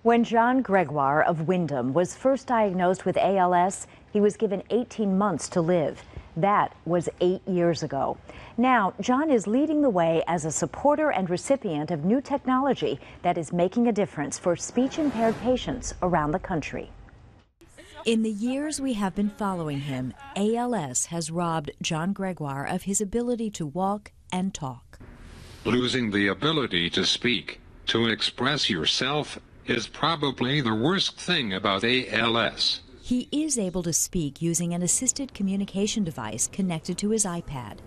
When John Gregoire of Wyndham was first diagnosed with ALS, he was given 18 months to live. That was 8 years ago. Now, John is leading the way as a supporter and recipient of new technology that is making a difference for speech-impaired patients around the country. In the years we have been following him, ALS has robbed John Gregoire of his ability to walk and talk. Losing the ability to speak, to express yourself, is probably the worst thing about ALS. He is able to speak using an assisted communication device connected to his iPad.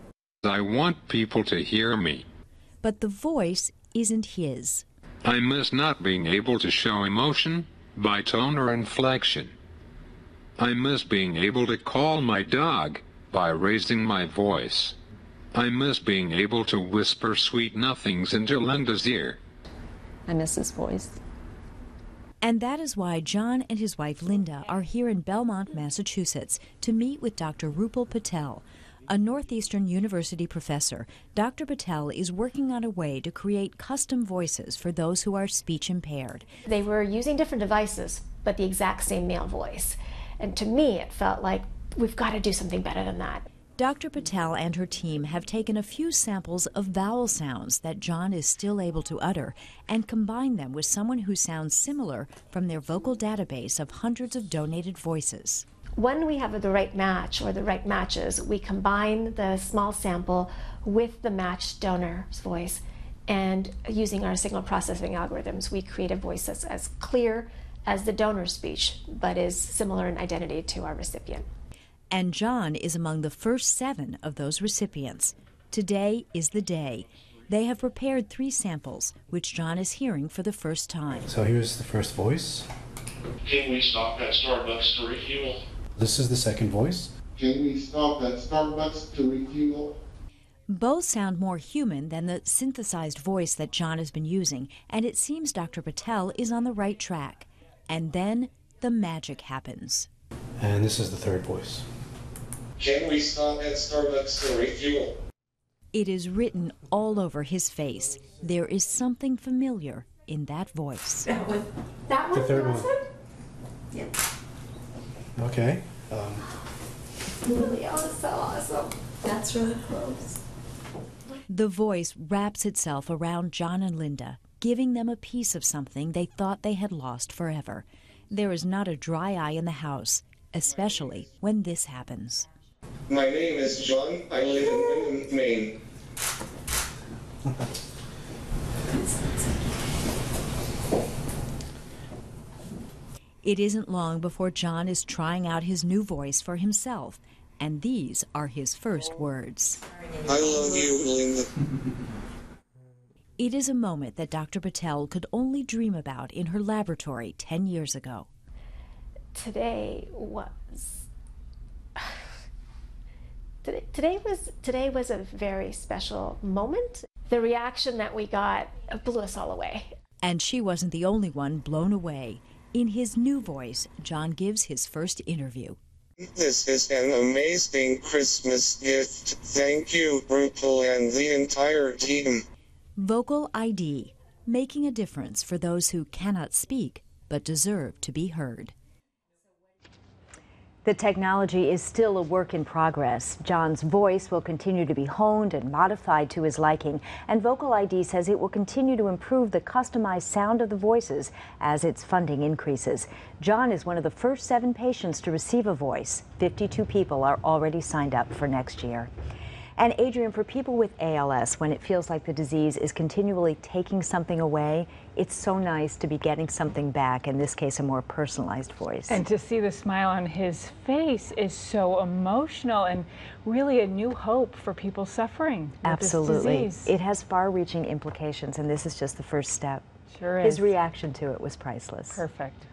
I want people to hear me. But the voice isn't his. I miss not being able to show emotion by tone or inflection. I miss being able to call my dog by raising my voice. I miss being able to whisper sweet nothings into Linda's ear. I miss his voice. And that is why John and his wife Linda are here in Belmont, Massachusetts, to meet with Dr. Rupal Patel, a Northeastern University professor. Dr. Patel is working on a way to create custom voices for those who are speech impaired. They were using different devices, but the exact same male voice. And to me, it felt like we've got to do something better than that. Dr. Patel and her team have taken a few samples of vowel sounds that John is still able to utter and combined them with someone who sounds similar from their vocal database of hundreds of donated voices. When we have the right match or the right matches, we combine the small sample with the matched donor's voice, and using our signal processing algorithms, we create a voice that's as clear as the donor's speech, but is similar in identity to our recipient. And John is among the first 7 of those recipients. Today is the day. They have prepared 3 samples, which John is hearing for the first time. So here's the first voice. Can we stop at Starbucks to refuel? This is the second voice. Can we stop at Starbucks to refuel? Both sound more human than the synthesized voice that John has been using, and it seems Dr. Patel is on the right track. And then the magic happens. And this is the third voice. Can we stop at Starbucks to refuel? It is written all over his face. There is something familiar in that voice. That one? The third one. Yeah. Okay. Really, that was so awesome. That's really close. The voice wraps itself around John and Linda, giving them a piece of something they thought they had lost forever. There is not a dry eye in the house, especially when this happens. My name is John. I live in Wyndham, Maine. It isn't long before John is trying out his new voice for himself, and these are his first words. I love you, Linda. It is a moment that Dr. Patel could only dream about in her laboratory 10 years ago. Today was a very special moment. The reaction that we got blew us all away. And she wasn't the only one blown away. In his new voice, John gives his first interview. This is an amazing Christmas gift. Thank you, Rupal, and the entire team. VocaliD, making a difference for those who cannot speak but deserve to be heard. The technology is still a work in progress. John's voice will continue to be honed and modified to his liking, and VocaliD says it will continue to improve the customized sound of the voices as its funding increases. John is one of the first 7 patients to receive a voice. 52 people are already signed up for next year. And Adrian, for people with ALS, when it feels like the disease is continually taking something away, it's so nice to be getting something back, in this case a more personalized voice. And to see the smile on his face is so emotional and really a new hope for people suffering with Absolutely. this disease. It has far-reaching implications, and this is just the first step. Sure is. His reaction to it was priceless. Perfect.